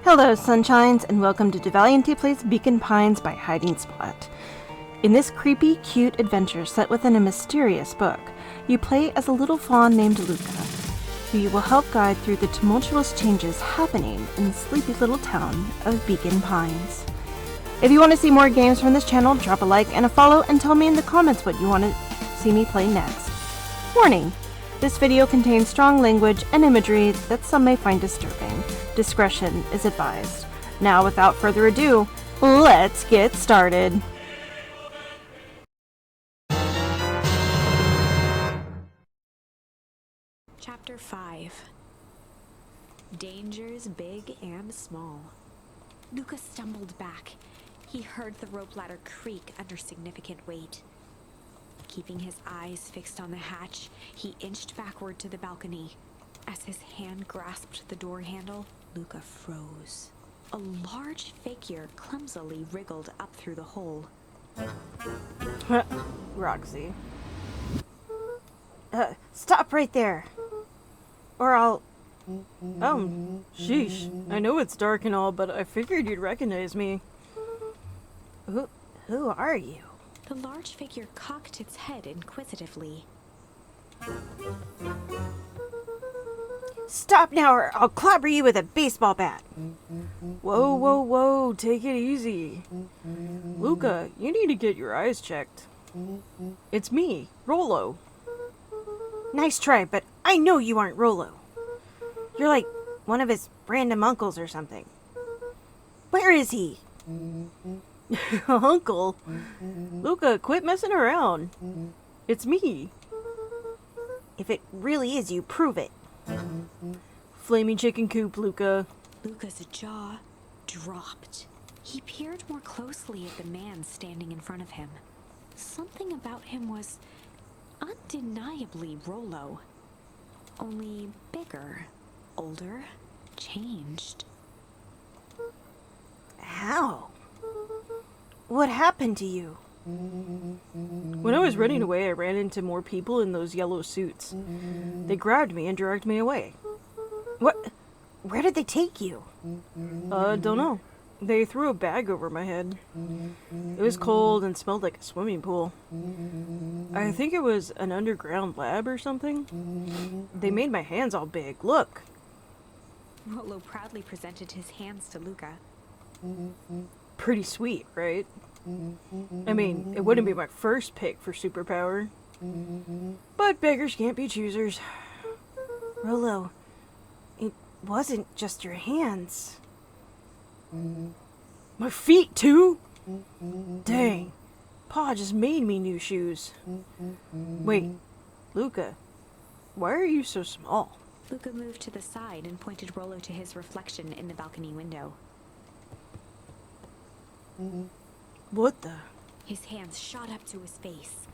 Hello, sunshines, and welcome to deValiante Plays Beacon Pines by Hiding Spot. In this creepy, cute adventure set within a mysterious book, you play as a little fawn named Luca, who you will help guide through the tumultuous changes happening in the sleepy little town of Beacon Pines. If you want to see more games from this channel, drop a like and a follow and tell me in the comments what you want to see me play next. Warning! This video contains strong language and imagery that some may find disturbing. Discretion is advised. Now, without further ado, let's get started. Chapter 5. Dangers big and small. Luca stumbled back. He heard the rope ladder creak under significant weight. Keeping his eyes fixed on the hatch, he inched backward to the balcony. As his hand grasped the door handle, Luca froze. A large figure clumsily wriggled up through the hole. Roxy. Stop right there. Or I'll... Sheesh. I know it's dark and all, but I figured you'd recognize me. Who are you? The large figure cocked its head inquisitively. Stop now or I'll clobber you with a baseball bat. Whoa, take it easy. Luca, you need to get your eyes checked. It's me, Rollo. Nice try, but I know you aren't Rollo. You're like one of his random uncles or something. Where is he? Uncle? Luca, quit messing around. It's me. If it really is you, prove it. Flaming chicken coop, Luca. Luca's jaw dropped. He peered more closely at the man standing in front of him. Something about him was undeniably Rollo. Only bigger, older, changed. How? What happened to you? When I was running away, I ran into more people in those yellow suits. They grabbed me and dragged me away. What? Where did they take you? Don't know. They threw a bag over my head. It was cold and smelled like a swimming pool. I think it was an underground lab or something. They made my hands all big. Look. Rollo proudly presented his hands to Luca. Pretty sweet, right? I mean, it wouldn't be my first pick for superpower. But beggars can't be choosers. Rollo, it wasn't just your hands. My feet, too? Dang. Pa just made me new shoes. Wait, Luca, why are you so small? Luca moved to the side and pointed Rollo to his reflection in the balcony window. What the? His hands shot up to his face.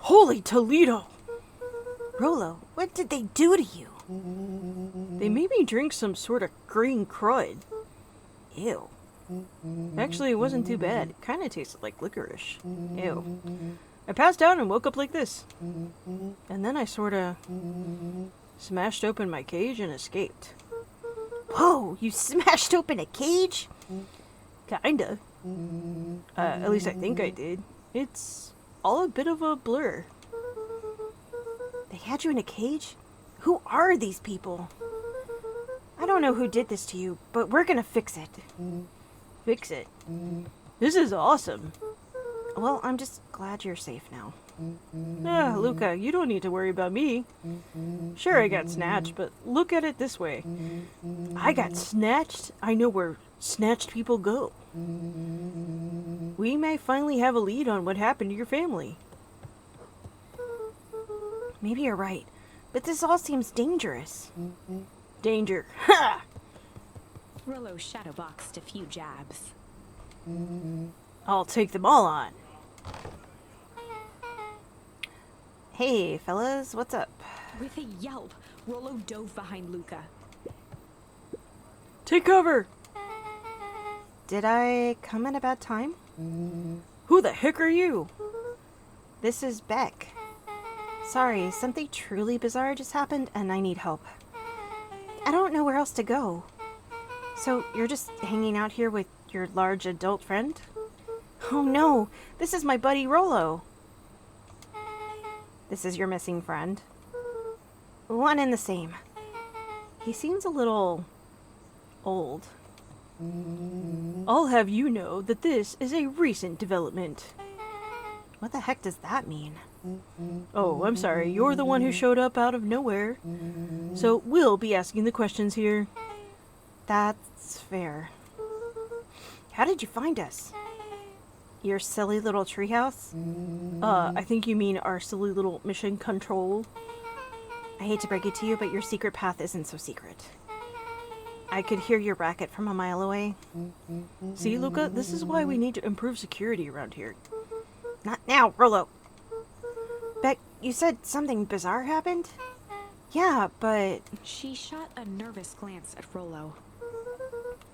Holy Toledo! Rollo, what did they do to you? They made me drink some sort of green crud. Ew. Actually, it wasn't too bad. It kind of tasted like licorice. Ew. I passed out and woke up like this. And then I sort of smashed open my cage and escaped. Whoa, you smashed open a cage? Kinda. At least I think I did. It's all a bit of a blur. They had you in a cage? Who are these people? I don't know who did this to you, but we're gonna fix it. Fix it. This is awesome. Well, I'm just glad you're safe now. Luca, you don't need to worry about me. Sure, I got snatched, but look at it this way. I got snatched. I know where snatched people go. We may finally have a lead on what happened to your family. Maybe you're right, but this all seems dangerous. Danger. Ha! Rollo shadowboxed a few jabs. I'll take them all on. Hey, fellas, what's up? With a yelp, Rollo dove behind Luca. Take cover! Did I come at a bad time? Who the heck are you? This is Beck. Sorry, something truly bizarre just happened and I need help. I don't know where else to go. So you're just hanging out here with your large adult friend? Oh no, this is my buddy Rollo. This is your missing friend? One and the same. He seems a little old. I'll have you know that this is a recent development. What the heck does that mean? Oh, I'm sorry, you're the one who showed up out of nowhere. So we'll be asking the questions here. That's fair. How did you find us? Your silly little treehouse? I think you mean our silly little mission control. I hate to break it to you, but your secret path isn't so secret. I could hear your racket from a mile away. See, Luca, this is why we need to improve security around here. Not now, Rollo. Beck, you said something bizarre happened? Yeah, but... She shot a nervous glance at Rollo.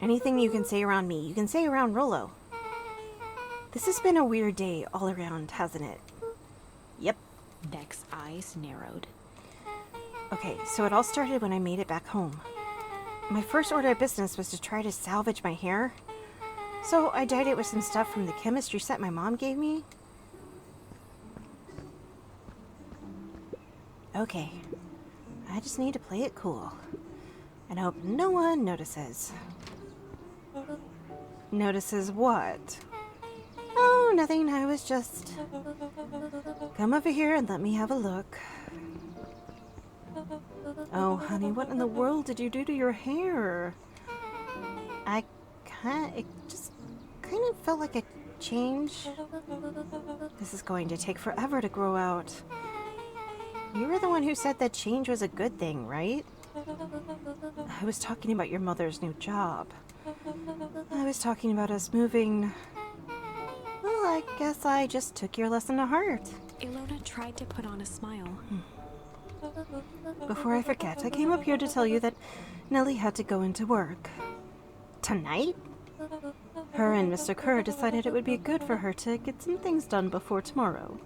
Anything you can say around me, you can say around Rollo. This has been a weird day all around, hasn't it? Yep. Beck's eyes narrowed. Okay, so it all started when I made it back home. My first order of business was to try to salvage my hair. So I dyed it with some stuff from the chemistry set my mom gave me. Okay, I just need to play it cool. And hope no one notices. Notices what? Oh, nothing, I was just... Come over here and let me have a look. Oh, honey, what in the world did you do to your hair? It just kind of felt like a change. This is going to take forever to grow out. You were the one who said that change was a good thing, right? I was talking about your mother's new job. I was talking about us moving. Well, I guess I just took your lesson to heart. Ilona tried to put on a smile. Before I forget, I came up here to tell you that Nellie had to go into work. Tonight? Her and Mr. Kerr decided it would be good for her to get some things done before tomorrow.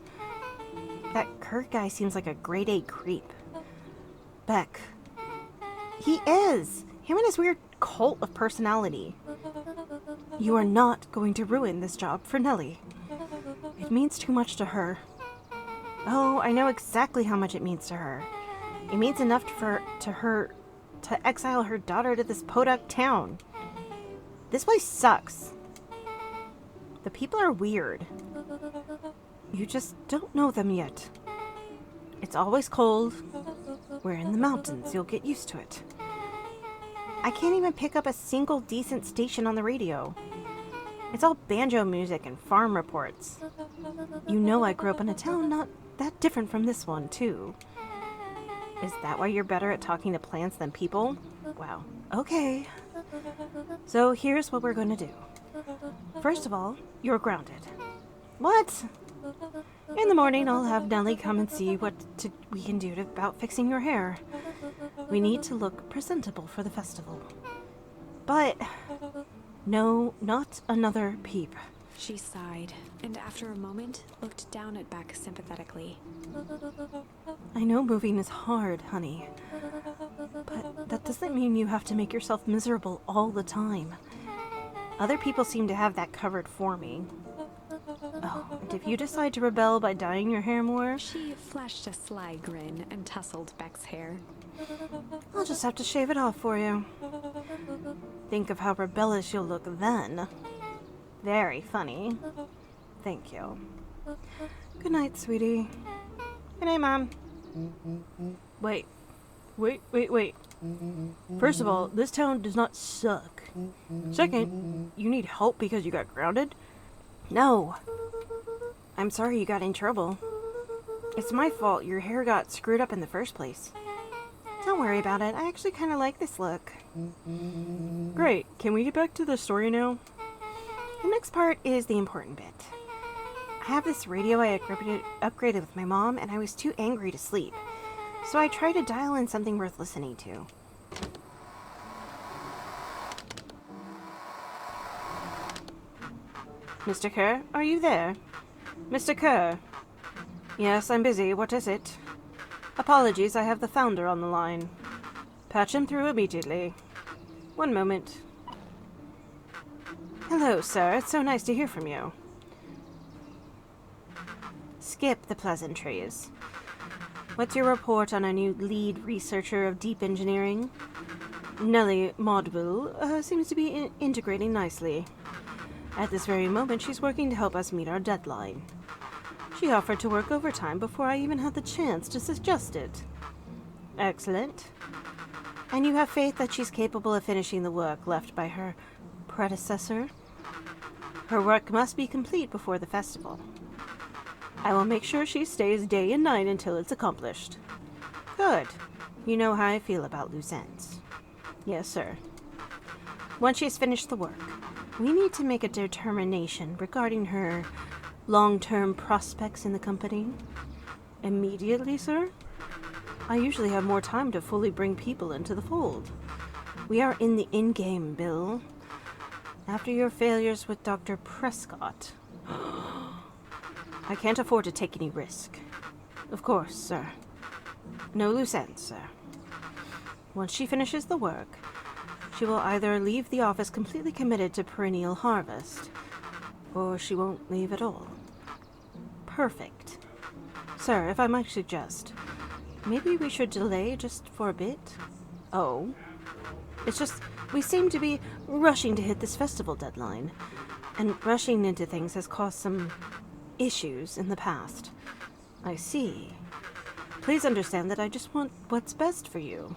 That Kerr guy seems like a grade A creep. Beck. He is! Him and his weird cult of personality. You are not going to ruin this job for Nellie. It means too much to her. Oh, I know exactly how much it means to her. It means enough to her to exile her daughter to this podunk town. This place sucks. The people are weird. You just don't know them yet. It's always cold. We're in the mountains. You'll get used to it. I can't even pick up a single decent station on the radio. It's all banjo music and farm reports. You know I grew up in a town not that different from this one, too. Is that why you're better at talking to plants than people? Wow. Okay. So here's what we're going to do. First of all, you're grounded. What? In the morning, I'll have Nellie come and see what we can do about fixing your hair. We need to look presentable for the festival. But, no, not another peep. She sighed, and after a moment, looked down at Beck sympathetically. I know moving is hard, honey. But that doesn't mean you have to make yourself miserable all the time. Other people seem to have that covered for me. Oh, and if you decide to rebel by dyeing your hair more... She flashed a sly grin and tousled Beck's hair. I'll just have to shave it off for you. Think of how rebellious you'll look then. Very funny. Thank you. Good night, sweetie. Good night, Mom. Wait. First of all, this town does not suck. Second, you need help because you got grounded? No. I'm sorry you got in trouble. It's my fault your hair got screwed up in the first place. Don't worry about it. I actually kind of like this look. Great. Can we get back to the story now? The next part is the important bit. I have this radio I upgraded with my mom, and I was too angry to sleep. So I tried to dial in something worth listening to. Mr. Kerr, are you there? Mr. Kerr? Yes, I'm busy. What is it? Apologies, I have the founder on the line. Patch him through immediately. One moment. Hello, sir. It's so nice to hear from you. Skip the pleasantries. What's your report on our new lead researcher of deep engineering? Nellie Maudville seems to be integrating nicely. At this very moment, she's working to help us meet our deadline. She offered to work overtime before I even had the chance to suggest it. Excellent. And you have faith that she's capable of finishing the work left by her predecessor? Her work must be complete before the festival. I will make sure she stays day and night until it's accomplished. Good. You know how I feel about loose ends. Yes, sir. Once she's finished the work, we need to make a determination regarding her long-term prospects in the company. Immediately, sir? I usually have more time to fully bring people into the fold. We are in the in-game, Bill. After your failures with Dr. Prescott, I can't afford to take any risk. Of course, sir. No loose ends, sir. Once she finishes the work, she will either leave the office completely committed to perennial harvest, or she won't leave at all. Perfect. Sir, if I might suggest, maybe we should delay just for a bit? Oh. It's just, we seem to be rushing to hit this festival deadline, and rushing into things has caused some issues in the past. I see. Please understand that I just want what's best for you.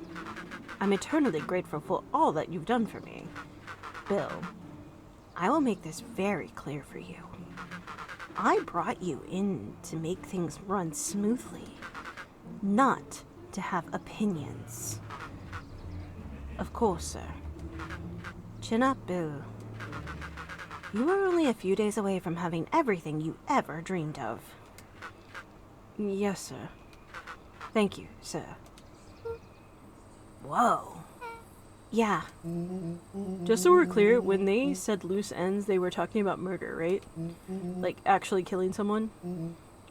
I'm eternally grateful for all that you've done for me. Bill, I will make this very clear for you. I brought you in to make things run smoothly, not to have opinions. Of course, sir. Chin up, Bill. You are only a few days away from having everything you ever dreamed of. Yes, sir. Thank you, sir. Whoa. Yeah. Just so we're clear, when they said loose ends, they were talking about murder, right? Like actually killing someone?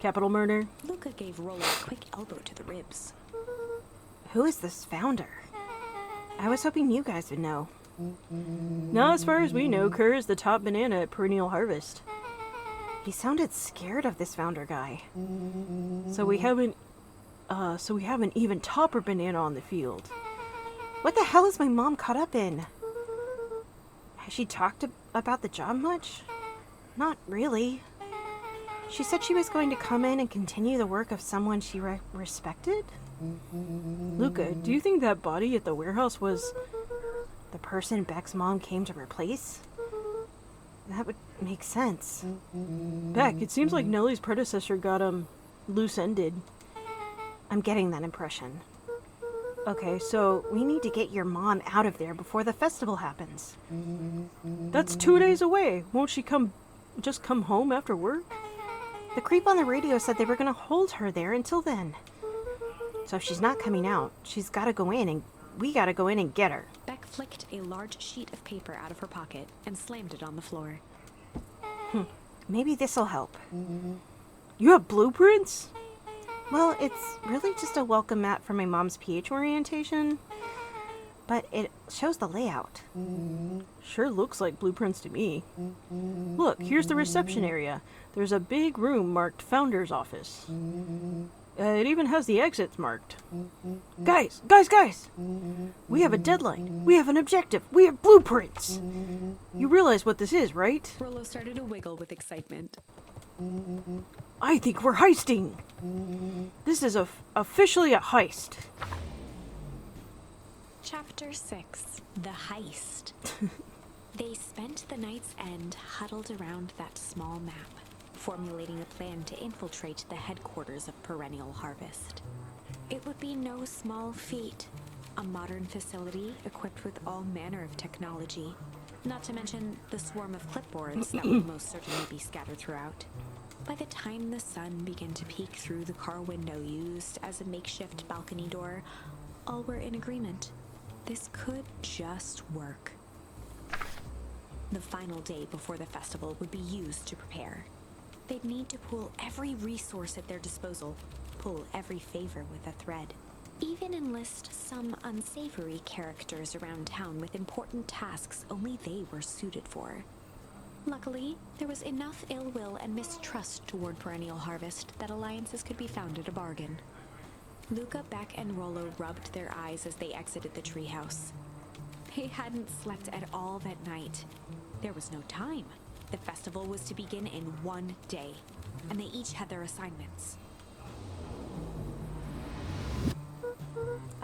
Capital murder? Luca gave Rolla a quick elbow to the ribs. Who is this founder? I was hoping you guys would know. Now, as far as we know, Kerr is the top banana at Perennial Harvest. He sounded scared of this founder guy. So we have an even topper banana on the field. What the hell is my mom caught up in? Has she talked about the job much? Not really. She said she was going to come in and continue the work of someone she respected? Luca, do you think that body at the warehouse was the person Beck's mom came to replace? That would make sense. Beck? It seems like Nellie's predecessor got loose-ended. I'm getting that impression. Okay, so we need to get your mom out of there before the festival happens. That's 2 days away. Won't she just come home after work? The creep on the radio said they were going to hold her there until then. So if she's not coming out, she's got to go in, and we got to go in and get her. Beck flicked a large sheet of paper out of her pocket and slammed it on the floor. Maybe this'll help. You have blueprints? Well, it's really just a welcome mat for my mom's PH orientation, but it shows the layout. Sure looks like blueprints to me. Look, here's the reception area. There's a big room marked Founder's Office. It even has the exits marked. Guys! We have a deadline. We have an objective. We have blueprints. You realize what this is, right? Rollo started to wiggle with excitement. I think we're heisting. This is officially a heist. Chapter 6. The Heist. They spent the night's end huddled around that small map, formulating a plan to infiltrate the headquarters of Perennial Harvest. It would be no small feat. A modern facility equipped with all manner of technology, not to mention the swarm of clipboards that would most certainly be scattered throughout. By the time the sun began to peek through the car window used as a makeshift balcony door, all were in agreement. This could just work. The final day before the festival would be used to prepare. They'd need to pool every resource at their disposal, pull every favor with a thread. even enlist some unsavory characters around town with important tasks only they were suited for. Luckily, there was enough ill will and mistrust toward Perennial Harvest that alliances could be found at a bargain. Luca, Beck, and Rollo rubbed their eyes as they exited the treehouse. They hadn't slept at all that night. There was no time. The festival was to begin in 1 day, and they each had their assignments.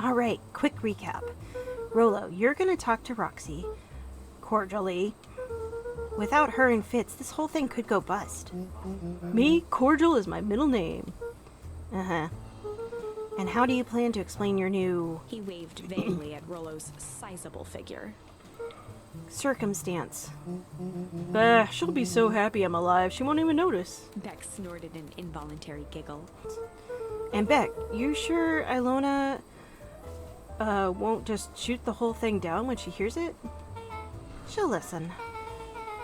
Alright, quick recap. Rollo, you're gonna talk to Roxy. Cordially. Without her and Fitz, this whole thing could go bust. Me? Cordial is my middle name. Uh-huh. And how do you plan to explain your new... He waved vaguely at Rollo's sizable figure. circumstance? She'll be so happy I'm alive, she won't even notice. Beck snorted an involuntary giggle. And Beck, you sure Ilona won't just shoot the whole thing down when she hears it? She'll listen.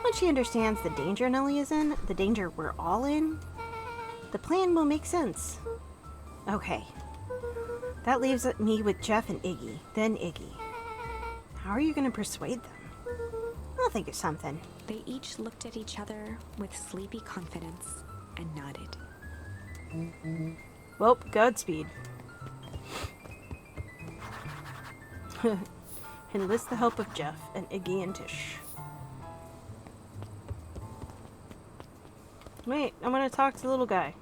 Once she understands the danger Nellie is in, the danger we're all in, the plan will make sense. Okay. That leaves me with Jeff and Iggy, then Iggy. How are you going to persuade them? I'll think of something. They each looked at each other with sleepy confidence and nodded. Well, Godspeed. Enlist the help of Jeff and Iggy and Tish. Wait, I'm gonna talk to the little guy.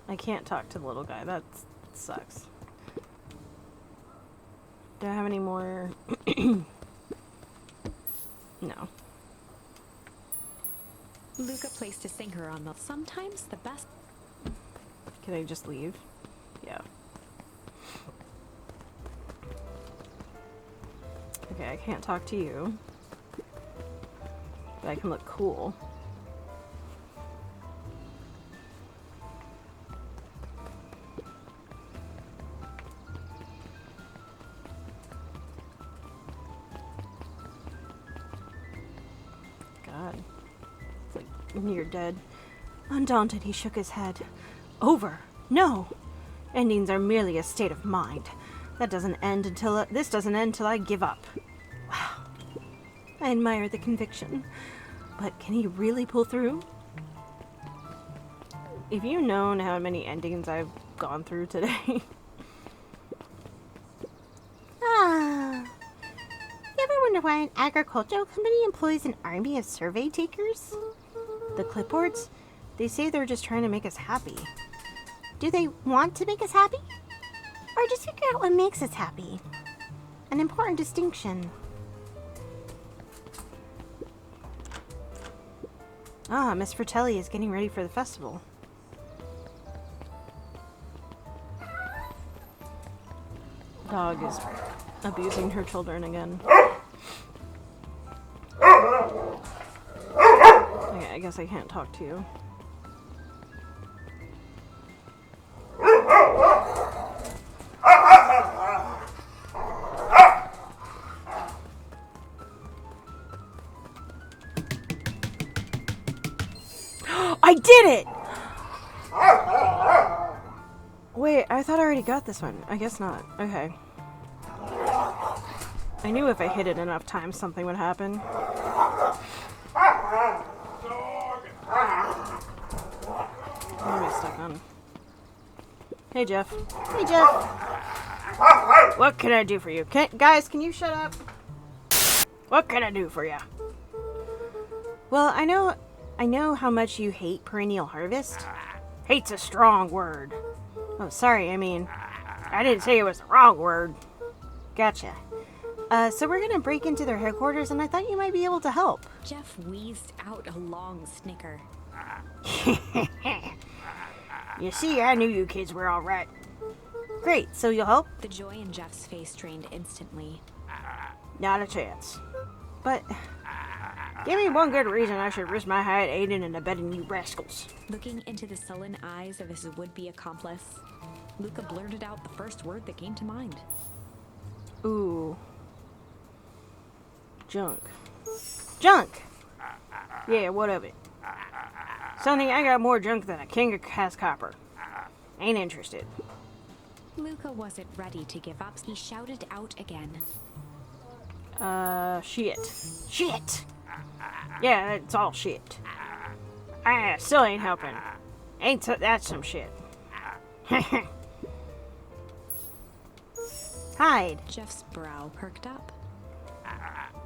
I can't talk to the little guy. That sucks. Do I have any more? No. Luca placed a sinker on the sometimes the best. Can I just leave? Yeah. Okay, I can't talk to you. But I can look cool. God. It's like near dead. Undaunted, he shook his head. Over. No. Endings are merely a state of mind. This doesn't end until I give up. Wow. I admire the conviction. But can he really pull through? If you'd known how many endings I've gone through today. You ever wonder why an agricultural company employs an army of survey takers? The clipboards? They say they're just trying to make us happy. Do they want to make us happy? Or just figure out what makes us happy? An important distinction. Ah, Miss Fratelli is getting ready for the festival. Dog is abusing her children again. Okay, I guess I can't talk to you. I did it! Wait, I thought I already got this one. I guess not. Okay. I knew if I hit it enough times something would happen. What am I stuck on? Hey, Jeff. Hey, Jeff. What can I do for you? Guys, can you shut up? What can I do for you? Well, I know how much you hate Perennial Harvest. Hate's a strong word. Oh, sorry, I mean... I didn't say it was the wrong word. Gotcha. So we're gonna break into their headquarters, and I thought you might be able to help. Jeff wheezed out a long snicker. You see, I knew you kids were all right. Great, so you'll help? The joy in Jeff's face drained instantly. Not a chance. But... Give me one good reason I should risk my hide aiding and abetting you rascals. Looking into the sullen eyes of his would-be accomplice, Luca blurted out the first word that came to mind. Ooh. Junk. Junk! Yeah, what of it? Sonny, I got more junk than a king has copper. Ain't interested. Luca wasn't ready to give up. He shouted out again. Shit. Shit! Yeah, it's all shit. Still ain't helping. That's some shit. Hide. Jeff's brow perked up.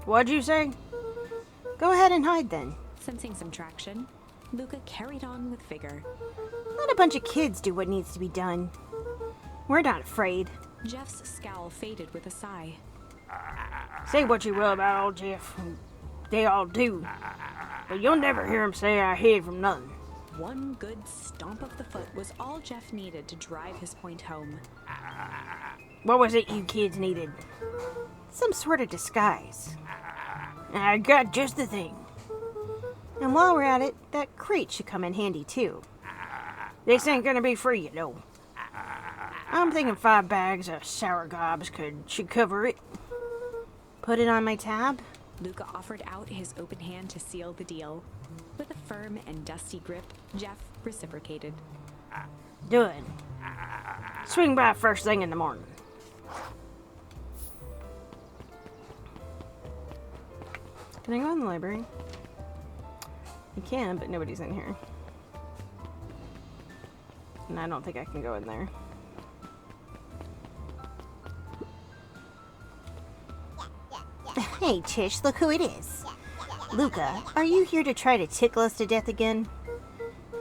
What'd you say? Go ahead and hide then. Sensing some traction, Luca carried on with vigor. Let a bunch of kids do what needs to be done. We're not afraid. Jeff's scowl faded with a sigh. Say what you will about old Jeff. They all do. But you'll never hear him say I hid from nothing. One good stomp of the foot was all Jeff needed to drive his point home. What was it you kids needed? Some sort of disguise. I got just the thing. And while we're at it, that crate should come in handy too. This ain't gonna be free, you know. I'm thinking 5 bags of sour gobs should cover it. Put it on my tab. Luca offered out his open hand to seal the deal. With a firm and dusty grip, Jeff reciprocated. Done. Swing by first thing in the morning. Can I go in the library? I can, but nobody's in here. And I don't think I can go in there. Hey, Tish, look who it is. Luca, are you here to try to tickle us to death again?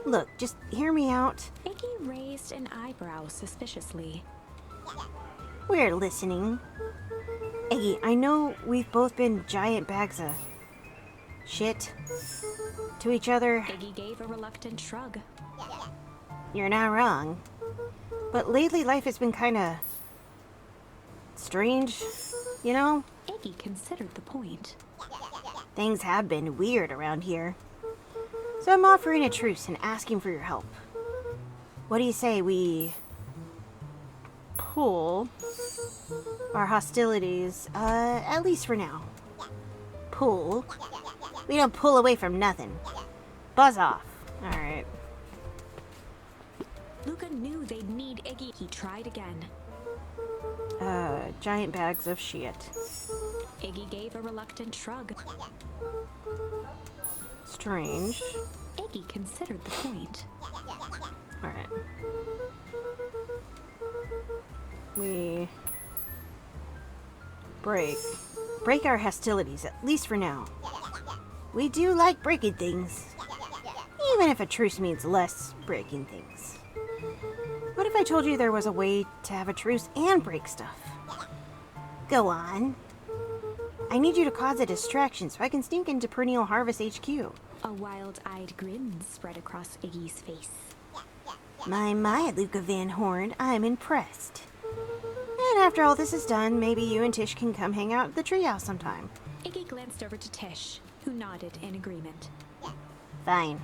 Look, just hear me out. Iggy raised an eyebrow suspiciously. We're listening. Iggy, I know we've both been giant bags of shit to each other. Iggy gave a reluctant shrug. You're not wrong. But lately life has been kinda strange, you know? Iggy considered the point. Things have been weird around here. So I'm offering a truce and asking for your help. What do you say we pull our hostilities, at least for now? Pull? We don't pull away from nothing. Buzz off. Alright. Luca knew they'd need Iggy. He tried again. Giant bags of shit. Iggy gave a reluctant shrug. Strange. Iggy considered the point. Alright. We break our hostilities, at least for now. We do like breaking things. Even if a truce means less breaking things. What if I told you there was a way to have a truce and break stuff? Go on. I need you to cause a distraction so I can sneak into Perennial Harvest HQ. A wild-eyed grin spread across Iggy's face. My, Luca Van Horn, I'm impressed. And after all this is done, maybe you and Tish can come hang out at the treehouse sometime. Iggy glanced over to Tish, who nodded in agreement. Fine.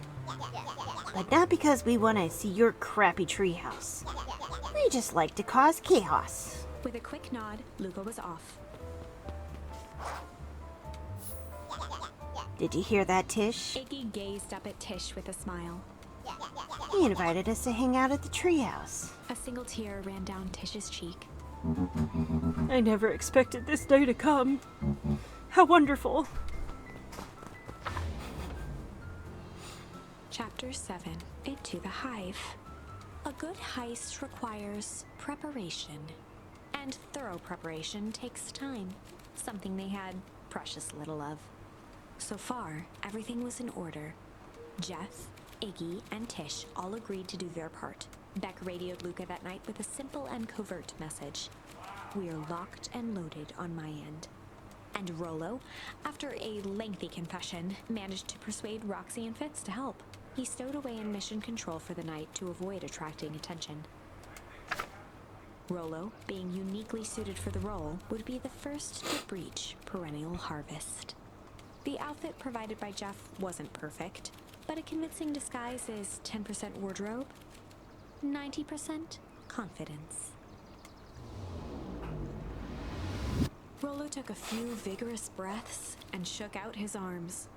But not because we want to see your crappy treehouse. We just like to cause chaos. With a quick nod, Luca was off. Did you hear that, Tish? Iggy gazed up at Tish with a smile. He invited us to hang out at the treehouse. A single tear ran down Tish's cheek. I never expected this day to come. How wonderful. Chapter 7. Into the Hive. A good heist requires preparation. And thorough preparation takes time. Something they had precious little of. So far, everything was in order. Jeff, Iggy, and Tish all agreed to do their part. Beck radioed Luca that night with a simple and covert message. "We're locked and loaded on my end." And Rollo, after a lengthy confession, managed to persuade Roxy and Fitz to help. He stowed away in mission control for the night to avoid attracting attention. Rollo, being uniquely suited for the role, would be the first to breach Perennial Harvest. The outfit provided by Jeff wasn't perfect, but a convincing disguise is 10% wardrobe, 90% confidence. Rollo took a few vigorous breaths and shook out his arms.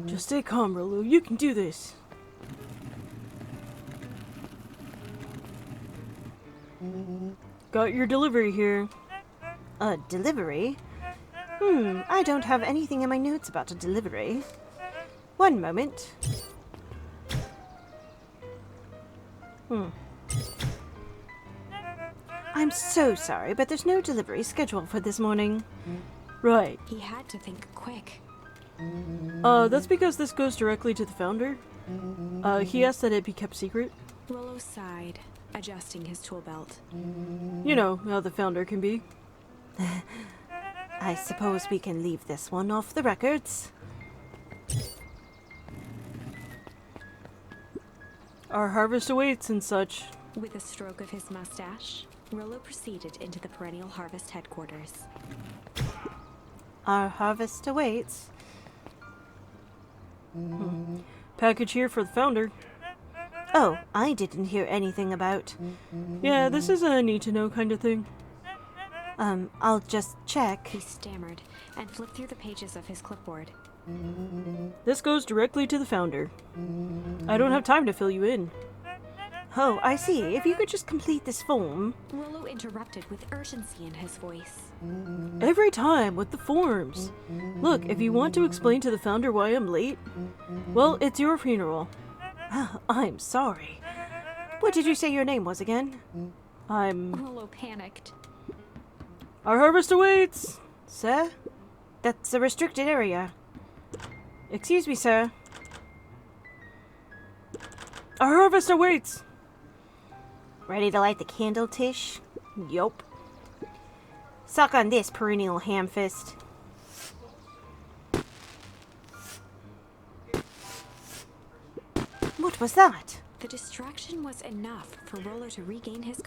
Just stay calm, Rolu. You can do this. Got your delivery here. A delivery? I don't have anything in my notes about a delivery. One moment. I'm so sorry, but there's no delivery scheduled for this morning. Right. He had to think quick. That's because this goes directly to the founder. He asked that it be kept secret. Rollo sighed, adjusting his tool belt. You know how the founder can be. I suppose we can leave this one off the records. Our harvest awaits and such. With a stroke of his mustache, Rollo proceeded into the Perennial Harvest headquarters. Our harvest awaits. Package here for the founder. Oh, I didn't hear anything about. Yeah, this is a need-to-know kind of thing. I'll just check. He stammered and flipped through the pages of his clipboard. This goes directly to the founder. I don't have time to fill you in. Oh, I see. If you could just complete this form. Rollo interrupted with urgency in his voice. Every time with the forms. Look, if you want to explain to the founder why I'm late, well, it's your funeral. I'm sorry. What did you say your name was again? Rollo panicked. Our harvest awaits! Sir? That's a restricted area. Excuse me, sir. Our harvest awaits! Ready to light the candle, Tish? Yup. Suck on this, perennial ham-fist. What was that? The distraction was enough for Rollo to regain his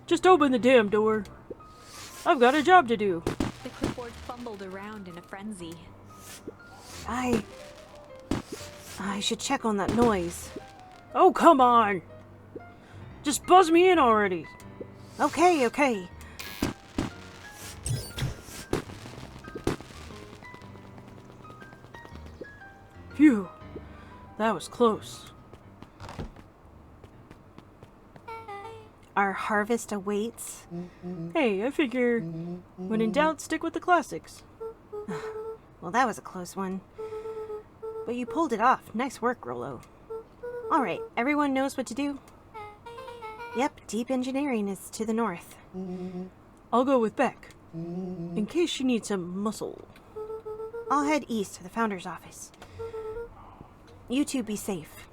Just open the damn door. I've got a job to do. The clipboard fumbled around in a frenzy. I should check on that noise. Oh, come on! Just buzz me in already. Okay. Phew. That was close. Our harvest awaits. Hey, I figure when in doubt, stick with the classics. Well, that was a close one. But you pulled it off. Nice work, Rollo. Alright, everyone knows what to do? Yep, deep engineering is to the north. I'll go with Beck, in case she needs some muscle. I'll head east to the founder's office. You two be safe.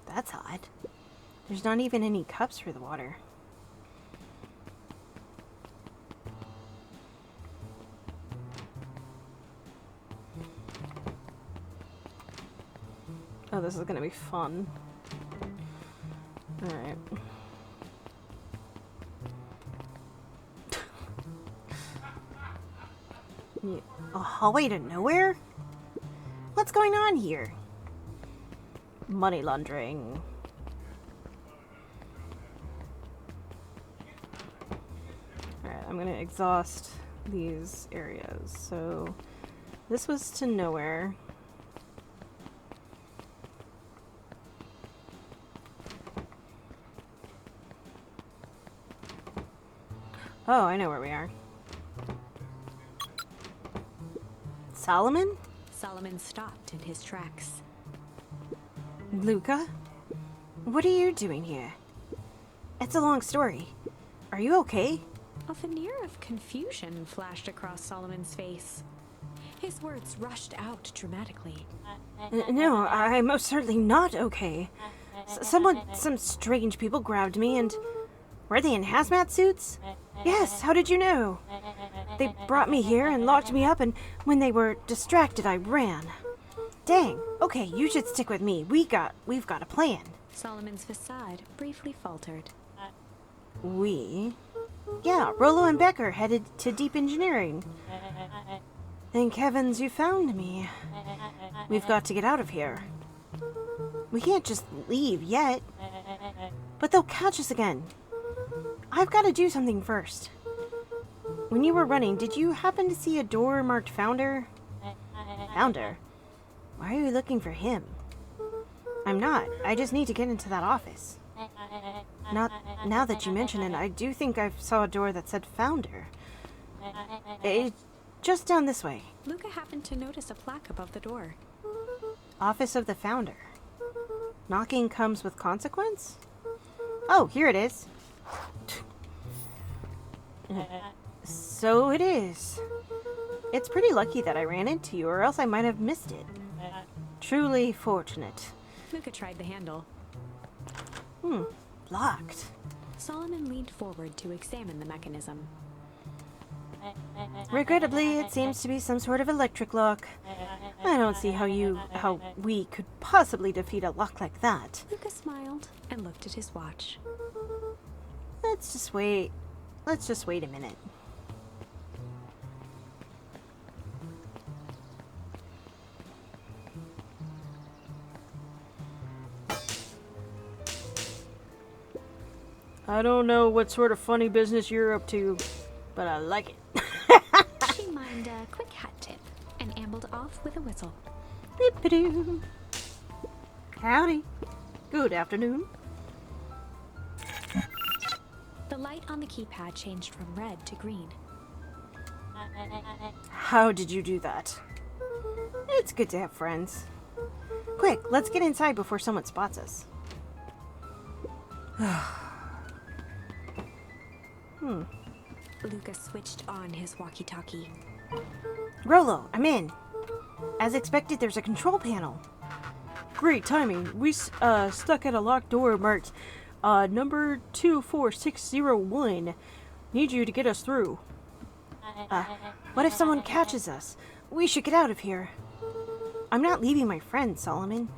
That's odd. There's not even any cups for the water. Oh, this is gonna be fun. Alright. Yeah. A hallway to nowhere? What's going on here? Money laundering. Alright, I'm gonna exhaust these areas. So, this was to nowhere. Oh, I know where we are. Solomon? Solomon stopped in his tracks. Luca? What are you doing here? It's a long story. Are you okay? A veneer of confusion flashed across Solomon's face. His words rushed out dramatically. No, I'm most certainly not okay. Some strange people grabbed me and... Were they in hazmat suits? Yes, how did you know? They brought me here and locked me up, and when they were distracted, I ran. Dang, okay, you should stick with me. We've got a plan. Solomon's facade briefly faltered. We? Yeah, Rollo and Becker headed to deep engineering. Thank heavens you found me. We've got to get out of here. We can't just leave yet. But they'll catch us again. I've got to do something first. When you were running, did you happen to see a door marked Founder? Founder? Why are you looking for him? I'm not. I just need to get into that office. Not now that you mention it, I do think I saw a door that said Founder. It's just down this way. Luca happened to notice a plaque above the door. Office of the Founder. Knocking comes with consequence? Oh, here it is. So it is. It's pretty lucky that I ran into you, or else I might have missed it. Truly fortunate. Luca tried the handle. Locked. Solomon leaned forward to examine the mechanism. Regrettably, it seems to be some sort of electric lock. I don't see how we could possibly defeat a lock like that. Luca smiled and looked at his watch. Let's just wait a minute. I don't know what sort of funny business you're up to, but I like it. She mimed a quick hat tip and ambled off with a whistle. Beep-a-doo. Howdy. Good afternoon. The light on the keypad changed from red to green. How did you do that? It's good to have friends. Quick, let's get inside before someone spots us. Luca switched on his walkie-talkie. Rolo, I'm in. As expected, there's a control panel. Great timing. We stuck at a locked door marked number 24601. Need you to get us through. What if someone catches us? We should get out of here. I'm not leaving my friend, Solomon.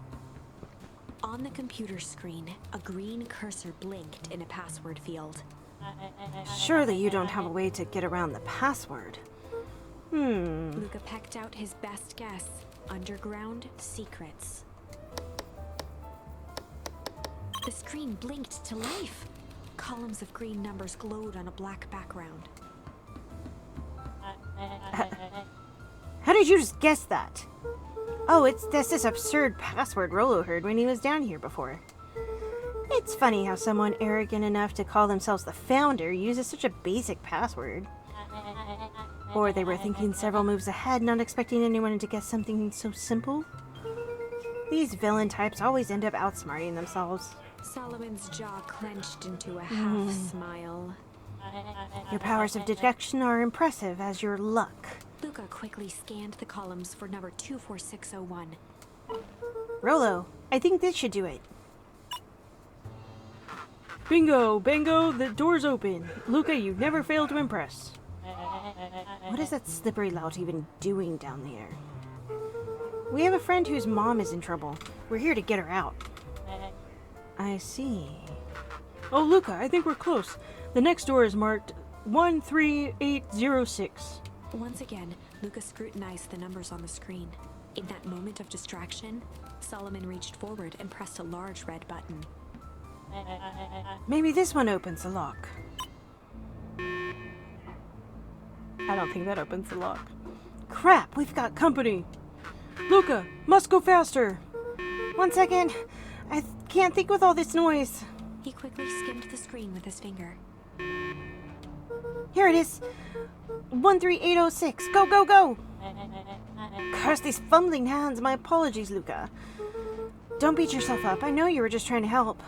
On the computer screen, a green cursor blinked in a password field. Surely you don't have a way to get around the password. Luca pecked out his best guess. Underground secrets. The screen blinked to life. Columns of green numbers glowed on a black background. How did you just guess that? Oh, that's this absurd password Rolo heard when he was down here before. It's funny how someone arrogant enough to call themselves the Founder uses such a basic password. Or they were thinking several moves ahead, not expecting anyone to guess something so simple. These villain types always end up outsmarting themselves. Solomon's jaw clenched into a half smile. Your powers of deduction are impressive as your luck. Luca quickly scanned the columns for number 24601. Rolo, I think this should do it. Bingo, bango, the door's open. Luca, you never fail to impress. What is that slippery lout even doing down there? We have a friend whose mom is in trouble. We're here to get her out. I see. Oh, Luca, I think we're close. The next door is marked 13806. Once again, Luca scrutinized the numbers on the screen. In that moment of distraction, Solomon reached forward and pressed a large red button. Maybe this one opens the lock. I don't think that opens the lock. Crap, we've got Company! Luca, must go faster! 1 second. I can't think with all this noise. He quickly skimmed the screen with his finger. Here it is. 13806. Go, go, go! Curse these fumbling hands. My apologies, Luca. Don't beat yourself up. I know you were just trying to help.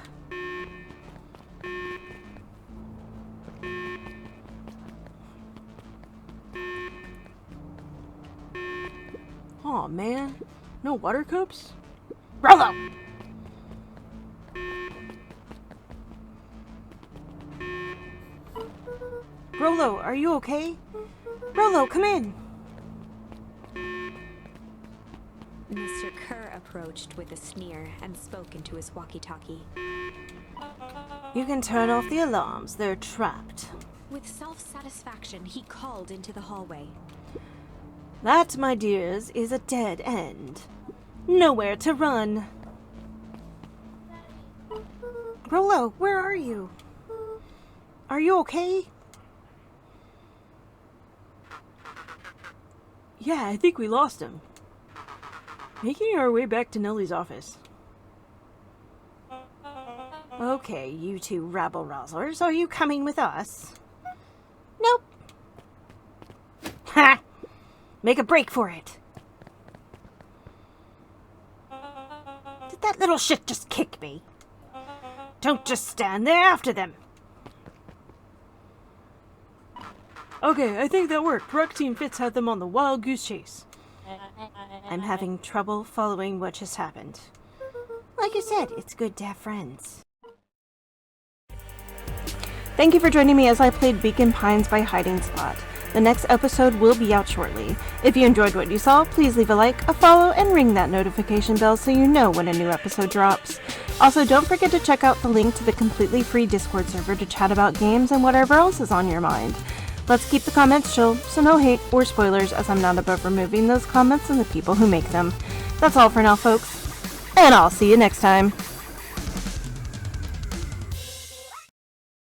Aw, man. No water cups? Rolo! Rolo, are you okay? Rolo, come in! Mr. Kerr approached with a sneer and spoke into his walkie-talkie. You can turn off the alarms. They're trapped. With self-satisfaction, he called into the hallway. That, my dears, is a dead end. Nowhere to run. Rolo, where are you? Are you okay? Yeah, I think we lost him. making our way back to Nellie's office. Okay, you two rabble-rousers, are you coming with us? Nope. Ha! Make a break for it. Did that little shit just kick me? Don't just stand there after them. Okay, I think that worked. Rock Team Fitz had them on the wild goose chase. I'm having trouble following what just happened. Like I said, it's good to have friends. Thank you for joining me as I played Beacon Pines by Hiding Spot. The next episode will be out shortly. If you enjoyed what you saw, please leave a like, a follow, and ring that notification bell so you know when a new episode drops. Also, don't forget to check out the link to the completely free Discord server to chat about games and whatever else is on your mind. Let's keep the comments chill, so no hate or spoilers, as I'm not above removing those comments and the people who make them. That's all for now, folks, and I'll see you next time.